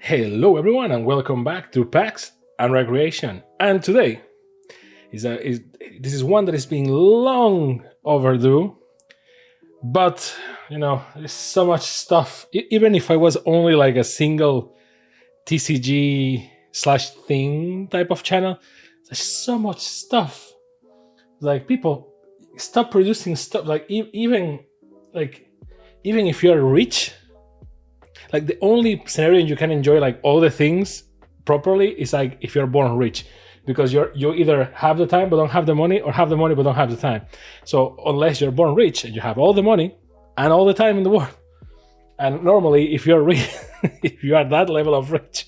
Hello everyone and welcome back to PAX and Recreation. And today this is one that is being long overdue, but there's so much stuff. Even if I was only like a single TCG / thing type of channel, there's so much stuff. Like people stop producing stuff. Like even if you're rich. Like the only scenario you can enjoy like all the things properly is like if you're born rich, because you either have the time but don't have the money, or have the money but don't have the time. So unless you're born rich and you have all the money and all the time in the world, and normally if you're rich, if you are that level of rich,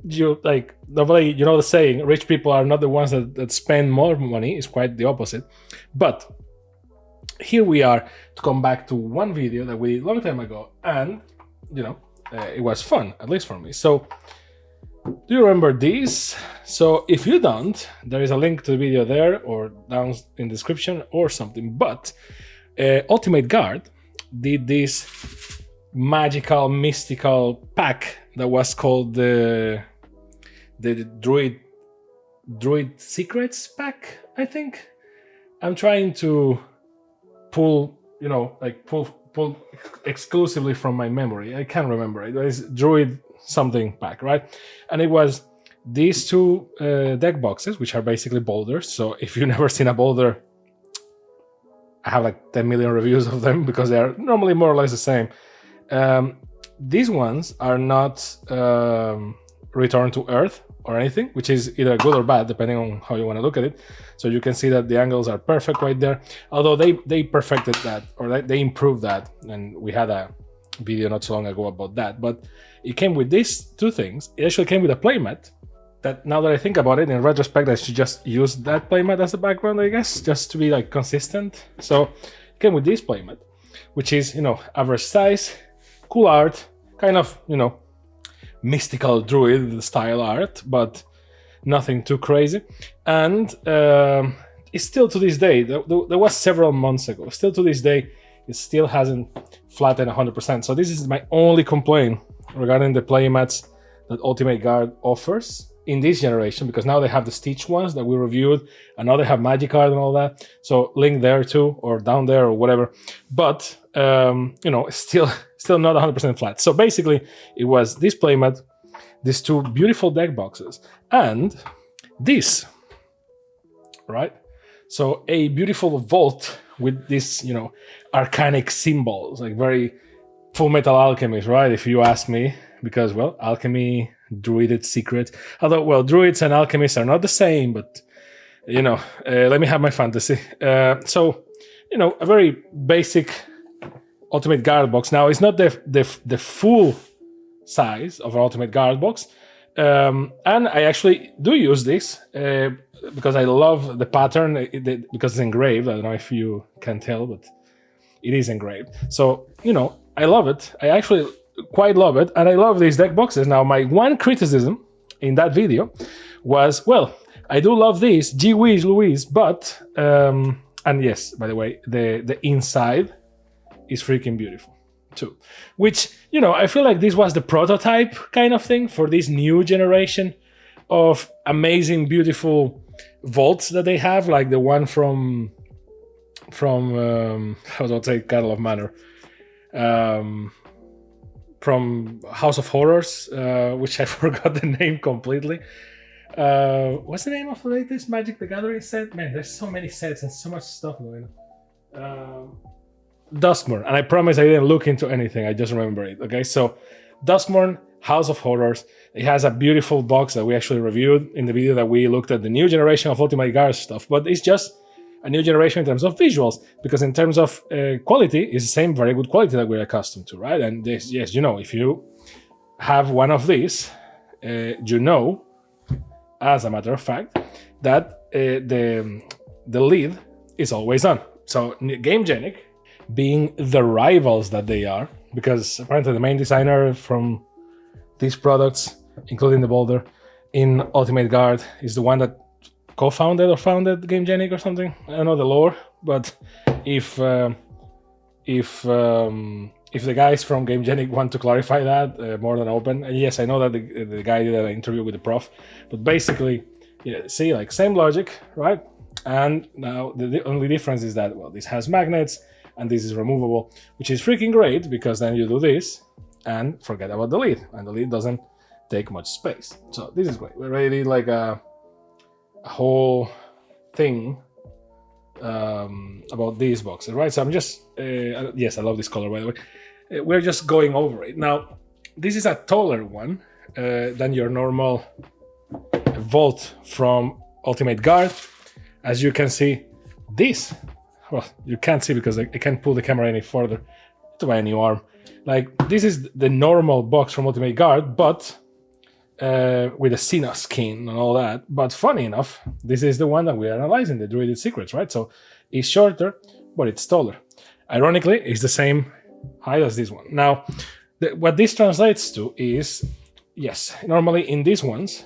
you like normally the saying, rich people are not the ones that spend more money. It's quite the opposite. But here we are to come back to one video that we did a long time ago, and it was fun, at least for me. So, do you remember these? So, if you don't, there is a link to the video there or down in the description or something. But Ultimate Guard did this magical, mystical pack that was called the Druidic Secrets pack, I think. I'm trying to pull exclusively from my memory. I can't remember it. It is Druid something pack, right? And it was these two deck boxes, which are basically Boulders. So if you've never seen a Boulder, I have like 10 million reviews of them because they are normally more or less the same. These ones are not Return to Earth or anything, which is either good or bad depending on how you want to look at it. So you can see that the angles are perfect right there, although they perfected that, or they improved that, and we had a video not so long ago about that. But it came with these two things. It actually came with a playmat that, now that I think about it, in retrospect I should just use that playmat as the background, I guess, just to be like consistent. So it came with this playmat, which is average size, cool art, kind of mystical druid style art, but nothing too crazy. And it's still to this day, there was several months ago, still to this day, it still hasn't flattened 100%. So this is my only complaint regarding the playmats that Ultimate Guard offers in this generation, because now they have the Stitch ones that we reviewed, and now they have Magic Card and all that. So link there too, or down there, or whatever. But it's still not 100% flat. So basically, it was this playmat, these two beautiful deck boxes, and this, right? So a beautiful vault with this, arcanic symbols, like very Full Metal Alchemist, right? If you ask me, because, well, alchemy, Druidic Secrets. Although, well, Druids and Alchemists are not the same, but, let me have my fantasy. So, a very basic Ultimate Guard box. Now, it's not the full size of an Ultimate Guard box. And I actually do use this because I love the pattern, because it's engraved. I don't know if you can tell, but it is engraved. So, I love it. I actually quite love it. And I love these deck boxes. Now, my one criticism in that video was, well, I do love these, gee whiz Louise, but, and yes, by the way, the inside is freaking beautiful too. Which, I feel like this was the prototype kind of thing for this new generation of amazing, beautiful vaults that they have, like the one from how do I say, Cattle of Manor, from House of Horrors, which I forgot the name completely. What's the name of the latest Magic the Gathering set? Man, there's so many sets and so much stuff going on. Duskmourn, and I promise I didn't look into anything, I just remember it. Okay, so Duskmourn, House of Horrors, it has a beautiful box that we actually reviewed in the video that we looked at the new generation of Ultimate Guard stuff, but it's just a new generation in terms of visuals, because in terms of quality, it's the same very good quality that we're accustomed to, right? And this, yes, if you have one of these, as a matter of fact, that the lid is always on. So GameGenic, being the rivals that they are, because apparently the main designer from these products, including the Boulder, in Ultimate Guard, is the one that co-founded or founded GameGenic or something. I don't know the lore, but if if the guys from GameGenic want to clarify that, more than open. And yes, I know that the guy did an interview with the prof, but basically, yeah, see, like same logic, right? And now the only difference is that, well, this has magnets and this is removable, which is freaking great because then you do this and forget about the lid, and the lid doesn't take much space. So this is great. We already did like a whole thing about these boxes, right? So I'm just, yes, I love this color, by the way. We're just going over it. Now, this is a taller one than your normal Vault from Ultimate Guard. As you can see, this, well, you can't see because I can't pull the camera any further to my new arm. Like, this is the normal box from Ultimate Guard, but with a Cena skin and all that. But funny enough, this is the one that we're analyzing, the Druidic Secrets, right? So it's shorter, but it's taller. Ironically, it's the same height as this one. Now, what this translates to is, yes, normally in these ones,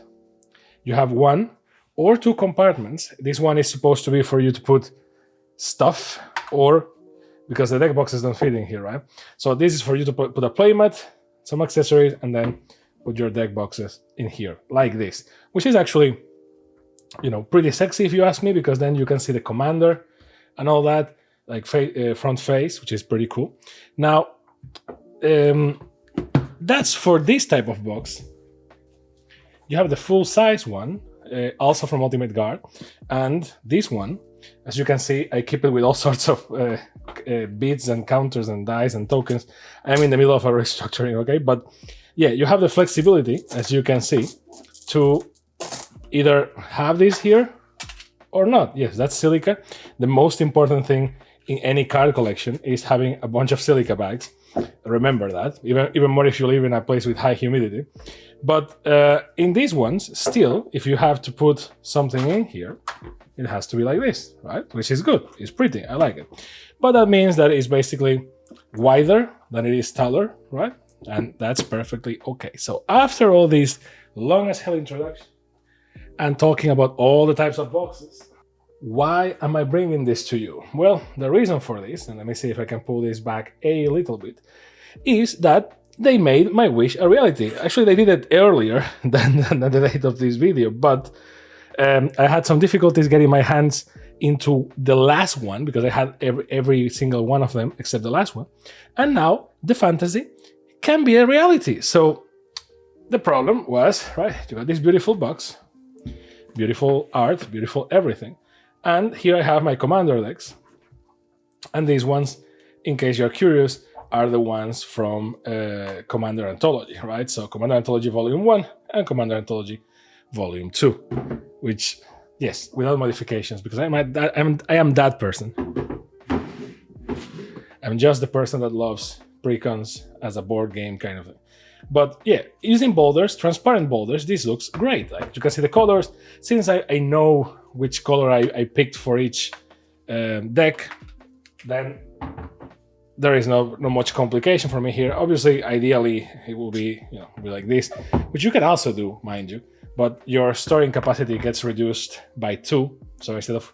you have 1 or 2 compartments. This one is supposed to be for you to put stuff, or because the deck boxes don't fit in here, right? So this is for you to put a playmat, some accessories, and then put your deck boxes in here, like this, which is actually, you know, pretty sexy if you ask me, because then you can see the commander and all that, like front face, which is pretty cool. Now, that's for this type of box. You have the full size one, also from Ultimate Guard, and this one, as you can see, I keep it with all sorts of bids and counters and dice and tokens. I'm in the middle of a restructuring, okay? But yeah, you have the flexibility, as you can see, to either have this here or not. Yes, that's silica. The most important thing in any card collection is having a bunch of silica bags. Remember that, even more if you live in a place with high humidity. But in these ones, still, if you have to put something in here, it has to be like this, right? Which is good. It's pretty. I like it. But that means that it's basically wider than it is taller, right? And that's perfectly okay. So after all these long as hell introduction and talking about all the types of boxes, why am I bringing this to you? Well, the reason for this, and let me see if I can pull this back a little bit, is that they made my wish a reality. Actually, they did it earlier than the date of this video, but I had some difficulties getting my hands into the last one because I had every single one of them except the last one. And now the fantasy can be a reality. So the problem was, right, you got this beautiful box, beautiful art, beautiful everything. And here I have my commander decks. And these ones, in case you're curious, are the ones from Commander Anthology, right? So Commander Anthology Volume 1 and Commander Anthology Volume 2, which, yes, without modifications, because I am that person. I'm just the person that loves precons as a board game kind of thing. But yeah, using boulders, transparent boulders, this looks great. Like you can see the colors. Since I know which color I picked for each deck, then there is no much complication for me here. Obviously, ideally, it will be, be like this, which you can also do, mind you. But your storing capacity gets reduced by 2. So instead of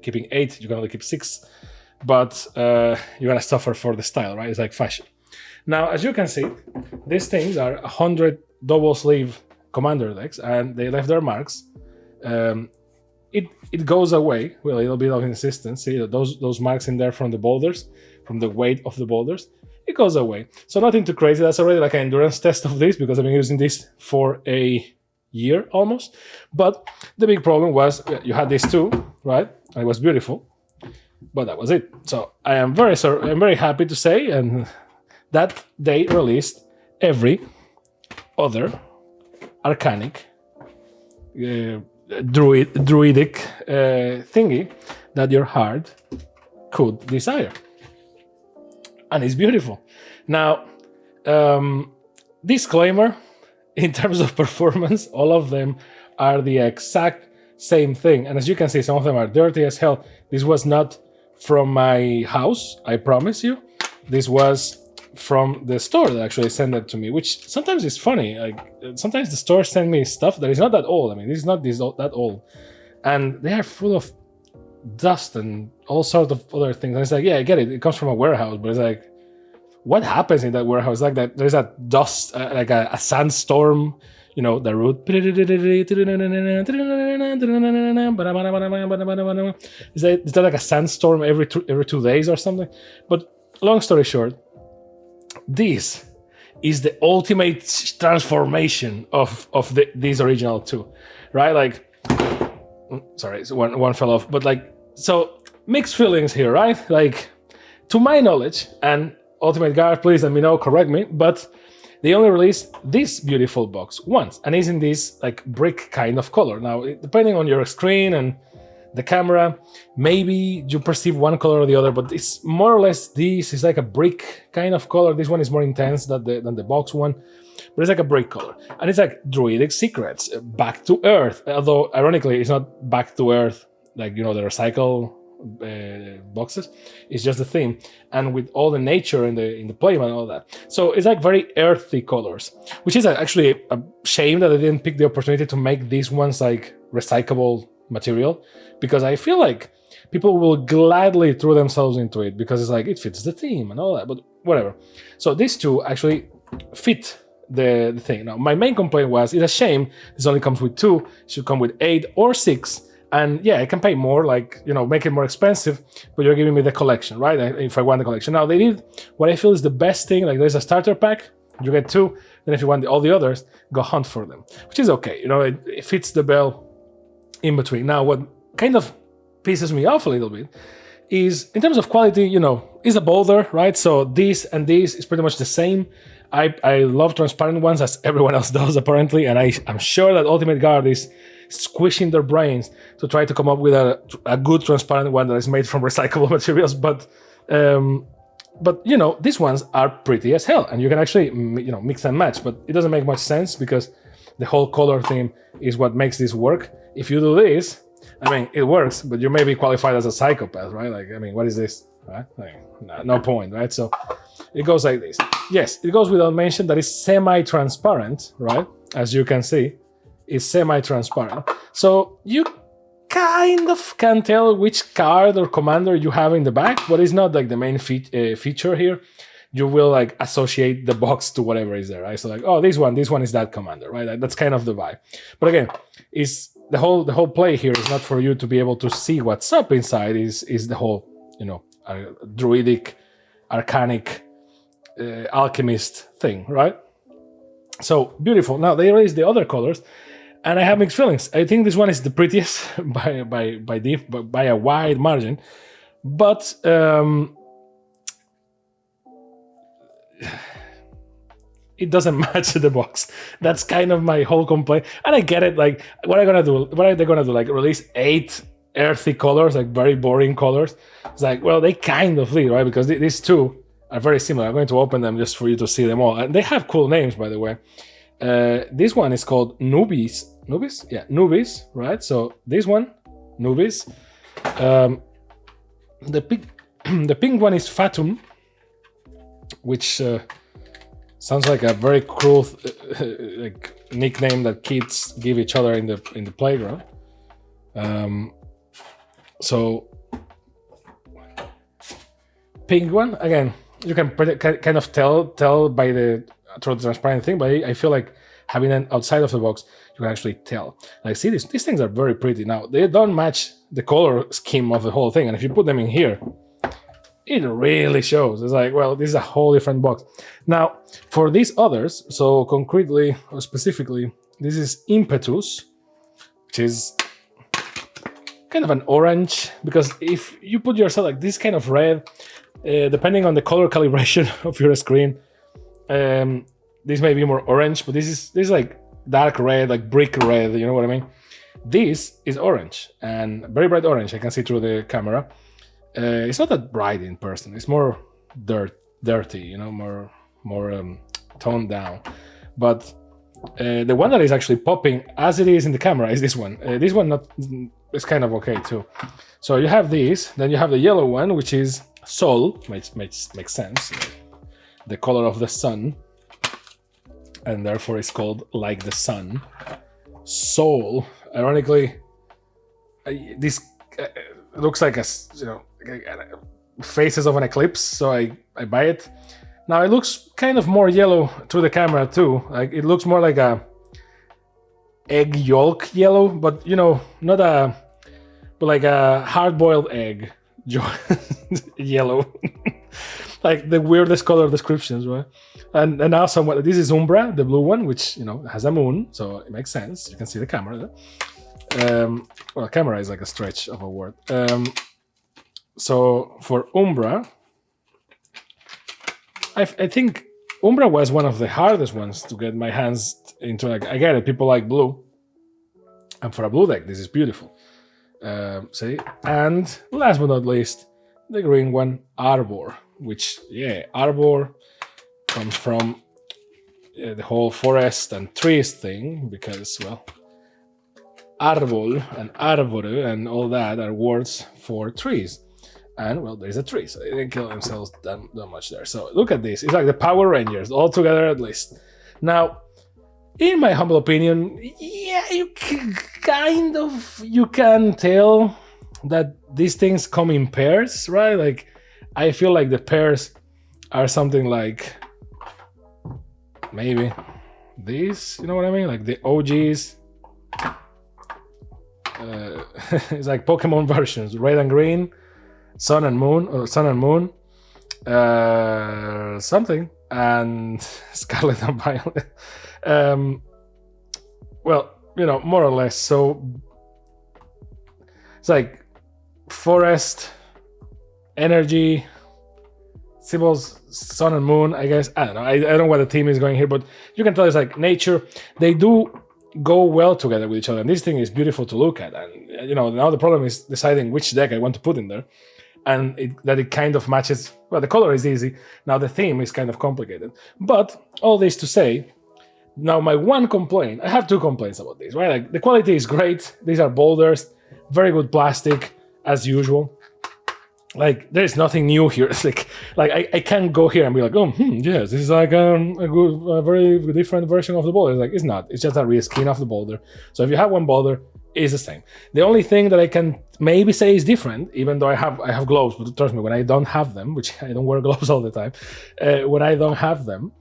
keeping 8, you can only keep 6. But you're gonna suffer for the style, right? It's like fashion. Now, as you can see, these things are 100 double sleeve commander decks, and they left their marks. It goes away with a little bit of consistency. Those marks in there from the boulders, from the weight of the boulders, it goes away. So nothing too crazy. That's already like an endurance test of this because I've been using this for a year almost. But the big problem was you had these two, right? And it was beautiful, but that was it. So I am very happy to say, and that they released every other arcanic druidic thingy that your heart could desire. And it's beautiful. Now, disclaimer, in terms of performance, all of them are the exact same thing. And as you can see, some of them are dirty as hell. This was not from my house, I promise you. This was from the store that actually sent it to me, which sometimes is funny. Like sometimes the stores send me stuff that is not that old. I mean, this is not that old, and they are full of dust and all sorts of other things. And it's like, yeah, I get it. It comes from a warehouse, but it's like, what happens in that warehouse? Like that, there's a dust, like a sandstorm. The root. Is that like a sandstorm every 2 days or something? But long story short, this is the ultimate transformation of these original two, right? Like, sorry, so one fell off, but like, so mixed feelings here, right? Like, to my knowledge, and Ultimate Guard, please let me know, correct me, but they only released this beautiful box once, and it's in this like brick kind of color. Now, depending on your screen and the camera, maybe you perceive one color or the other, but it's more or less this is like a brick kind of color. This one is more intense than the box one, but it's like a brick color. And it's like Druidic Secrets, back to Earth. Although, ironically, it's not back to Earth, like, the recycle boxes. It's just the theme. And with all the nature in the playmat and all that. So it's like very earthy colors, which is actually a shame that they didn't pick the opportunity to make these ones like recyclable material, because I feel like people will gladly throw themselves into it because it's like it fits the theme and all that, but whatever. So these two actually fit the thing. Now, my main complaint was, it's a shame this only comes with 2, it should come with 8 or 6, and yeah, I can pay more, like, make it more expensive, but you're giving me the collection, right? If I want the collection. Now, they did what I feel is the best thing, like there's a starter pack, you get 2, then if you want all the others, go hunt for them, which is okay, it fits the bill in between. Now, what kind of pisses me off a little bit is, in terms of quality, is a Boulder, right? So this and this is pretty much the same. I love transparent ones, as everyone else does apparently, and I'm sure that Ultimate Guard is squishing their brains to try to come up with a good transparent one that is made from recyclable materials. But these ones are pretty as hell, and you can actually mix and match. But it doesn't make much sense because the whole color theme is what makes this work. If you do this, it works, but you may be qualified as a psychopath, right? Like, what is this, right? Like, no point, right? So it goes like this. Yes, it goes without mention that it's semi-transparent, right? As you can see, it's semi-transparent. So you kind of can tell which card or commander you have in the back, but it's not like the main feature here. You will like associate the box to whatever is there, right? So like, oh, this one is that commander, right? That's kind of the vibe. But again, is the whole play here is not for you to be able to see what's up inside. Is the whole druidic, arcanic, alchemist thing, right? So beautiful. Now they released the other colors, and I have mixed feelings. I think this one is the prettiest by a wide margin, but it doesn't match the box. That's kind of my whole complaint. And I get it. Like, what are they gonna do? Like, release 8 earthy colors, like very boring colors? It's like, well, they kind of lead, right? Because these two are very similar. I'm going to open them just for you to see them all. And they have cool names, by the way. This one is called Nubis. Nubis? Yeah, Nubis, right? So this one, Nubis. The pink one is Fatum, which sounds like a very cruel like nickname that kids give each other in the playground. So pink one, again, you can kind of tell by the transparent thing, but I feel like having it outside of the box, you can actually tell. Like, see, these things are very pretty. Now, they don't match the color scheme of the whole thing, and if you put them in here, it really shows. It's like, well, this is a whole different box. Now, for these others, so concretely or specifically, this is Impetus, which is kind of an orange, because if you put yourself like this kind of red, depending on the color calibration of your screen, this may be more orange, but this is like dark red, like brick red, you know what I mean? This is orange, and very bright orange. I can see through the camera. It's not that bright in person. It's more dirty, you know, more toned down. But the one that is actually popping as it is in the camera is this one. This one is kind of okay too. So you have these, then you have the yellow one, which is Sol, makes sense, the color of the sun, and therefore it's called like the sun. Sol, ironically, this looks like a, you know, faces of an eclipse, so I buy it. Now it looks kind of more yellow through the camera too. Like it looks more like a egg yolk yellow, but not but like a hard-boiled egg yellow. Like the weirdest color descriptions, right? And now somewhat, this is Umbra, the blue one, which has a moon, so it makes sense. You can see the camera there. Well, camera is like a stretch of a word. So for Umbra, I think Umbra was one of the hardest ones to get my hands into. Like, I get it, people like blue, and for a blue deck, this is beautiful. See, and last but not least, the green one, Arbor, which Arbor comes from the whole forest and trees thing, because Arbol and Arbore and all that are words for trees. And there's a tree, so they didn't kill themselves that much there. So look at this. It's like the Power Rangers all together at least. Now, in my humble opinion, you can tell that these things come in pairs, right? Like, I feel like the pairs are something like maybe these, you know what I mean? Like the OGs. It's like Pokemon versions, red and green, sun and moon, or sun and moon, something, and scarlet and violet. More or less. So it's like forest, energy, symbols, sun and moon, I guess. I don't know. I don't know what the theme is going here, but you can tell it's like nature. They do go well together with each other, and this thing is beautiful to look at. And now the problem is deciding which deck I want to put in there, and it kind of matches. Well, the color is easy. Now the theme is kind of complicated. But all this to say, now my one complaint, I have two complaints about this, right? Like, the quality is great. These are Boulders, very good plastic as usual. Like, there's nothing new here. It's like I can't go here and be like, yes, this is like a very different version of the Boulder. Like, it's not. It's just a reskin of the Boulder. So if you have one Boulder, it's the same. The only thing that I can maybe say is different, even though I have gloves, but trust me, when I don't have them, which I don't wear gloves all the time, when I don't have them,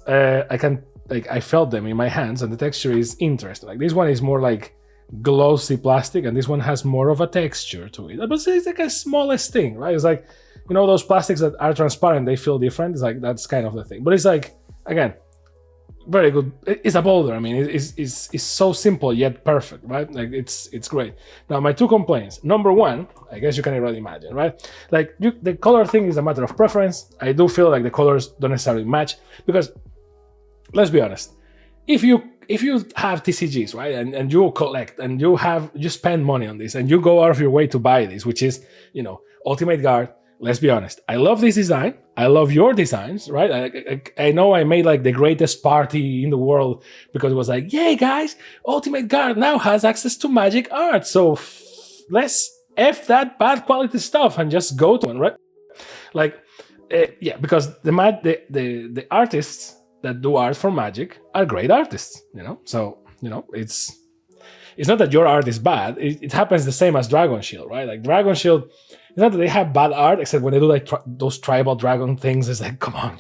I felt them in my hands, and the texture is interesting. Like, this one is more like glossy plastic, and this one has more of a texture to it. But it's like a smallest thing, right? It's like, those plastics that are transparent, they feel different. It's like, that's kind of the thing. But it's like, again, very good. It's a Boulder. I mean, it's so simple yet perfect, right? Like, it's great. Now, my two complaints. Number one, I guess you can already imagine, right? Like, the color thing is a matter of preference. I do feel like the colors don't necessarily match, because let's be honest, if you have TCGs, right, and you collect and you spend money on this and you go out of your way to buy this, which is, Ultimate Guard, let's be honest, I love this design. I love your designs, right? I know I made like the greatest party in the world because it was like, yay guys, Ultimate Guard now has access to magic art. So let's F that bad quality stuff and just go to one, right? Like, because the artists that do art for Magic are great artists, So, it's not that your art is bad. It happens the same as Dragon Shield, right? Like, Dragon Shield, it's not that they have bad art, except when they do like those tribal dragon things. It's like, come on,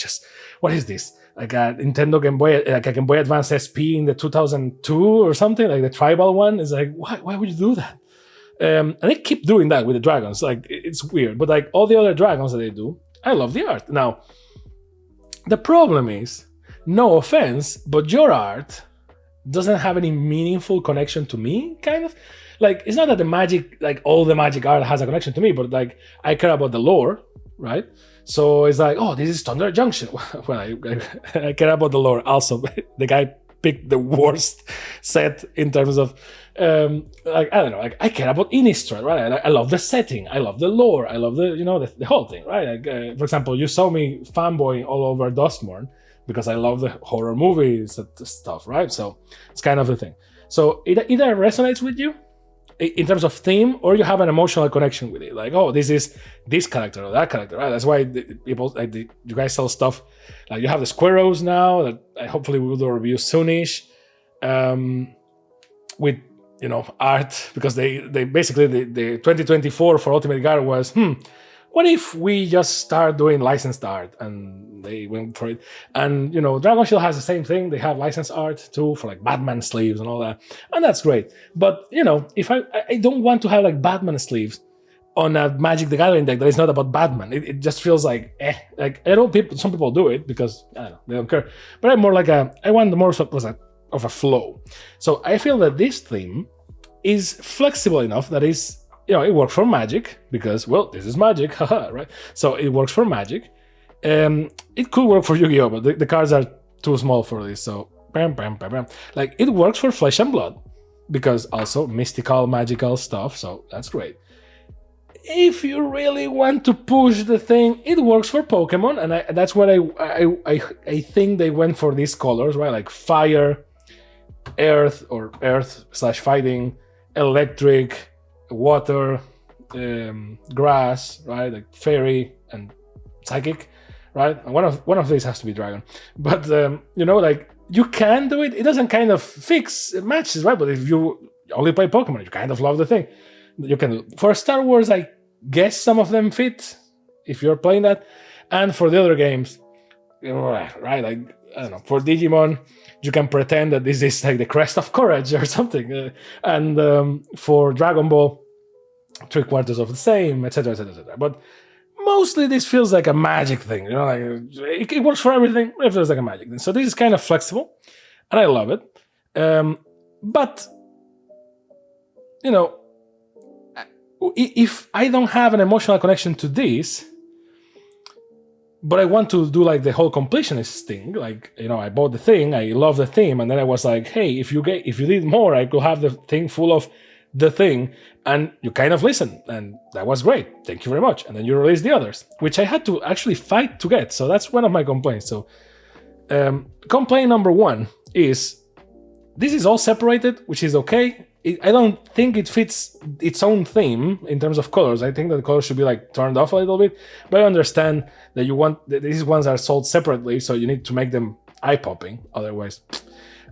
what is this? Like a Nintendo Game Boy, like a Game Boy Advance SP in the 2002 or something, like the tribal one. Is like, why would you do that? And they keep doing that with the dragons. Like, it's weird. But like all the other dragons that they do, I love the art. Now, the problem is, no offense, but your art doesn't have any meaningful connection to me, kind of. Like, it's not that the magic, like all the magic art has a connection to me, but like, I care about the lore, right? So it's like, oh, this is Thunder Junction. Well, I care about the lore. Also, the guy picked the worst set in terms of, like, I don't know, like, I care about Innistrad, right? I love the setting. I love the lore. I love the whole thing, right? Like, for example, you saw me fanboying all over Dustmourne, because I love the horror movies and stuff, right? So it's kind of the thing. So it either resonates with you in terms of theme, or you have an emotional connection with it. Like, oh, this is this character or that character, right? That's why people, like, you guys sell stuff. Like, you have the Squirrels now that hopefully we will do a review soonish, with, art, because they basically, the 2024 for Ultimate Guard was, what if we just start doing licensed art? And they went for it. And, Dragon Shield has the same thing. They have licensed art too for like Batman sleeves and all that. And that's great. But, if I don't want to have like Batman sleeves on a Magic the Gathering deck that is not about Batman. It just feels like, Like, I know some people do it because, I don't know, they don't care. But I'm more like I want more of a flow. So I feel that this theme is flexible enough that is, it works for Magic because, well, this is Magic, haha, right? So it works for Magic. It could work for YuGiOh, but the cards are too small for this. So, bam, bam, bam, bam. Like, it works for Flesh and Blood because also mystical, magical stuff. So that's great. If you really want to push the thing, it works for Pokemon, and that's what I think they went for these colors, right? Like fire, earth or earth/fighting, electric, water, grass, right? Like fairy and psychic, right? And one of these has to be dragon. But like you can do it. It doesn't kind of fix matches, right? But if you only play Pokemon, you kind of love the thing. You can do. For Star Wars, I guess some of them fit if you're playing that, and for the other games, right? Like I don't know. For Digimon, you can pretend that this is like the crest of courage or something, and for Dragon Ball, 3/4 of the same, etc., etc., etc. But mostly this feels like a Magic thing. Like it works for everything. It feels like a Magic thing. So this is kind of flexible, and I love it. But if I don't have an emotional connection to this, but I want to do like the whole completionist thing, like I bought the thing, I love the theme, and then I was like, hey, if you did more, I could have the thing full of the thing, and you kind of listened, and that was great. Thank you very much. And then you released the others, which I had to actually fight to get. So that's one of my complaints. So complaint number one is this is all separated, which is okay. I don't think it fits its own theme in terms of colors. I think that the colors should be like turned off a little bit, but I understand that these ones are sold separately, so you need to make them eye-popping, otherwise.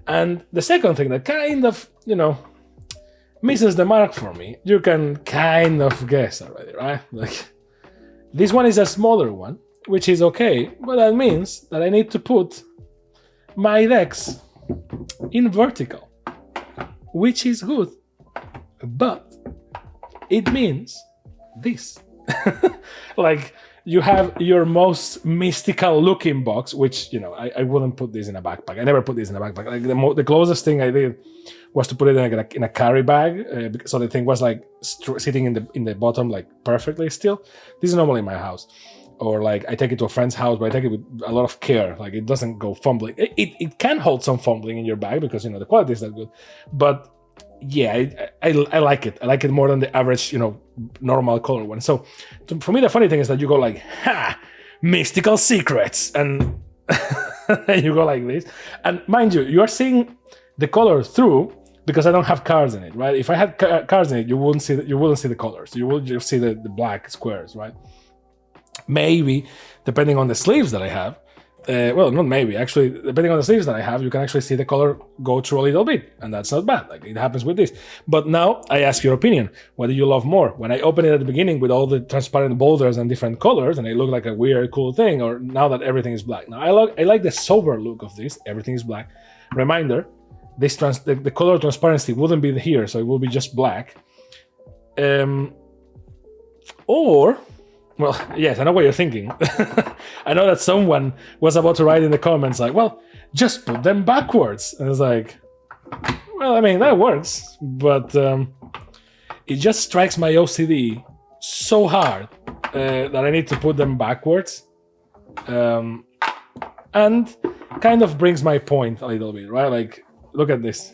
And the second thing that kind of, misses the mark for me, you can kind of guess already, right? Like, this one is a smaller one, which is okay, but that means that I need to put my decks in vertical, which is good, but it means this. Like, you have your most mystical looking box, which, I wouldn't put this in a backpack. I never put this in a backpack. Like the closest thing I did was to put it in a carry bag, so the thing was like sitting in the bottom like perfectly still. This is normally in my house. Or like I take it to a friend's house, but I take it with a lot of care. Like it doesn't go fumbling. It can hold some fumbling in your bag because the quality is that good. But yeah, I like it. I like it more than the average, normal color one. So for me, the funny thing is that you go like, ha, mystical secrets, and you go like this. And mind you are seeing the color through because I don't have cards in it, right? If I had cards in it, you wouldn't see the colors. You would just see the black squares, right? Maybe, depending on the sleeves that I have, well, not maybe, actually, depending on the sleeves that I have, you can actually see the color go through a little bit, and that's not bad. Like, it happens with this. But now, I ask your opinion. What do you love more? When I open it at the beginning with all the transparent boulders and different colors, and it looked like a weird, cool thing, or now that everything is black? Now, I like the sober look of this. Everything is black. Reminder, the color transparency wouldn't be here, so it will be just black. Or... well, yes, I know what you're thinking. I know that someone was about to write in the comments like, well, just put them backwards. And it's like, well, I mean, that works, but it just strikes my OCD so hard that I need to put them backwards. And kind of brings my point a little bit, right? Like, look at this.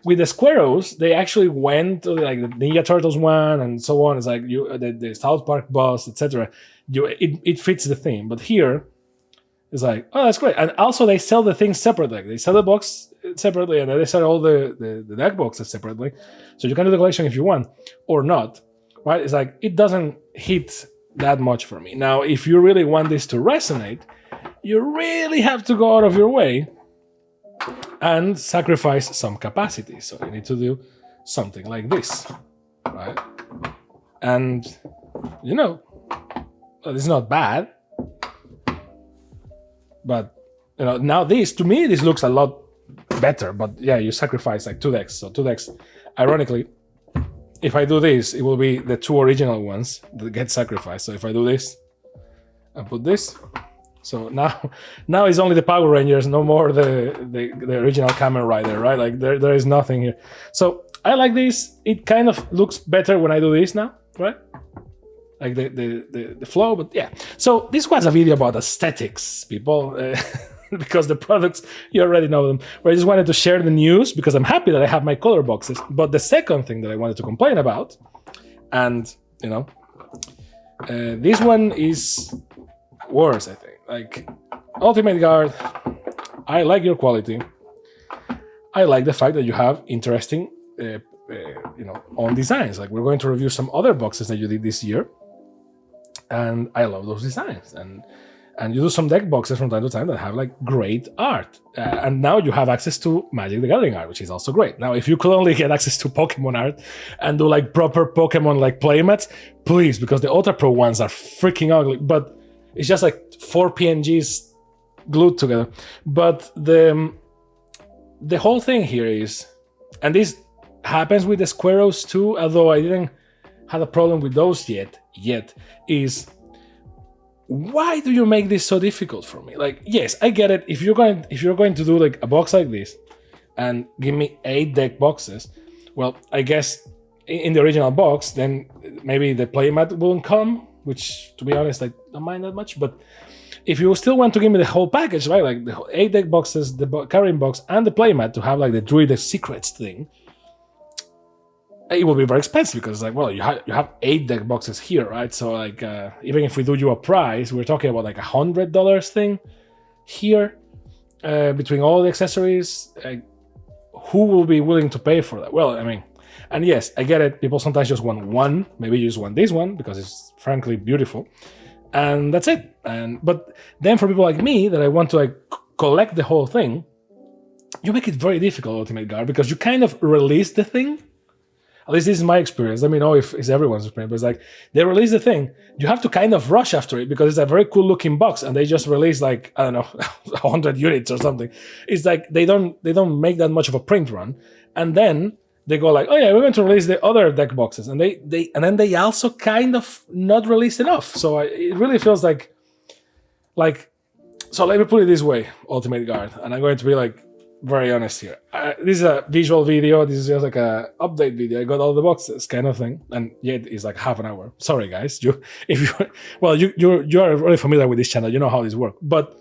With the Squirrels, they actually went to like the Ninja Turtles one and so on. It's like the South Park boss, etc. It fits the theme, but here it's like, oh, that's great. And also they sell the things separately. They sell the box separately, and then they sell all the deck boxes separately. So you can do the collection if you want or not, right? It's like it doesn't hit that much for me. Now, if you really want this to resonate, you really have to go out of your way and sacrifice some capacity. So you need to do something like this, right? And, it's not bad. But now to me this looks a lot better. But yeah, you sacrifice like 2 decks. So 2 decks. Ironically, if I do this, it will be the 2 original ones that get sacrificed. So if I do this and put this, so now it's only the Power Rangers, no more the original Kamen Rider, right? Like there is nothing here. So I like this. It kind of looks better when I do this now, right? Like the flow, but yeah. So this was a video about aesthetics, people, because the products, you already know them. But I just wanted to share the news because I'm happy that I have my color boxes. But the second thing that I wanted to complain about, and this one is worse, I think. Like Ultimate Guard, I like your quality. I like the fact that you have interesting, own designs. Like we're going to review some other boxes that you did this year. And I love those designs, and you do some deck boxes from time to time that have like great art, and now you have access to Magic the Gathering art, which is also great. Now, if you could only get access to Pokemon art and do like proper Pokemon like playmats, please, because the Ultra Pro ones are freaking ugly. But it's just like 4 PNGs glued together. But the whole thing here is, and this happens with the Squirrels too, although I didn't have a problem with those yet, is why do you make this so difficult for me? Like, yes, I get it. If you're going to do like a box like this and give me 8 deck boxes, well, I guess in the original box, then maybe the playmat won't come, which to be honest, I don't mind that much. But if you still want to give me the whole package, right? Like the 8 deck boxes, the carrying box, and the playmat to have like the Druidic Secrets thing, it will be very expensive because like, well, you have 8 deck boxes here, right? So like, even if we do you a price, we're talking about like $100 thing here, between all the accessories. Who will be willing to pay for that? Well, I mean, and yes, I get it. People sometimes just want one. Maybe you just want this one because it's frankly beautiful, and that's it. But then for people like me that I want to like collect the whole thing, you make it very difficult, Ultimate Guard, because you kind of release the thing. At least this is my experience. Let me know if it's everyone's experience. But it's like they release the thing, you have to kind of rush after it because it's a very cool looking box, and they just release like, I don't know, 100 units or something. It's like they don't make that much of a print run, and then they go like, oh yeah, we're going to release the other deck boxes, and then they also kind of not release enough. So it really feels like. So let me put it this way, Ultimate Guard, and I'm going to be like very honest here. This is a visual video. This is just like a update video. I got all the boxes, kind of thing, and yet it's like half an hour. Sorry, guys. You are really familiar with this channel. You know how this works. But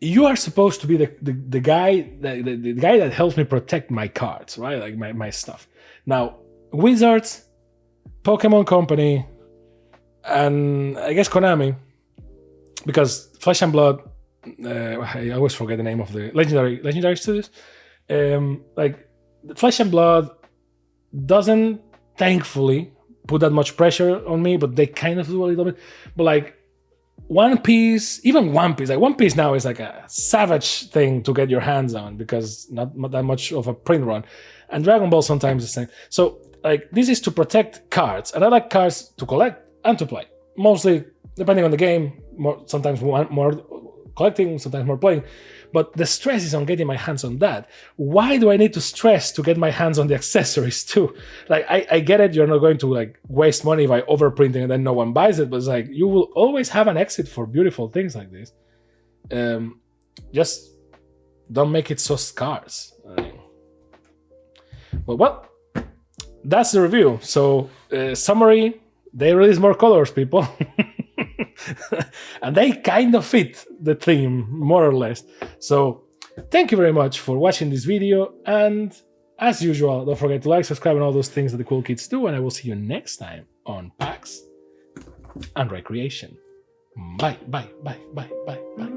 you are supposed to be the guy that helps me protect my cards, right? Like my stuff. Now, Wizards, Pokemon Company, and I guess Konami, because Flesh and Blood. I always forget the name of the legendary studios. Like Flesh and Blood doesn't thankfully put that much pressure on me, but they kind of do a little bit. But like One Piece, like One Piece now is like a savage thing to get your hands on because not that much of a print run, and Dragon Ball sometimes the same. So like this is to protect cards, and I like cards to collect and to play. Mostly depending on the game, sometimes more collecting, sometimes more playing, but the stress is on getting my hands on that. Why do I need to stress to get my hands on the accessories too? Like I get it, you're not going to like waste money by overprinting and then no one buys it, but it's like you will always have an exit for beautiful things like this. Just don't make it so scarce. But well, that's the review. So summary, they release more colors, people. And they kind of fit the theme, more or less. So thank you very much for watching this video. And as usual, don't forget to like, subscribe, and all those things that the cool kids do. And I will see you next time on PAX and Recreation. Bye, bye, bye, bye, bye, bye.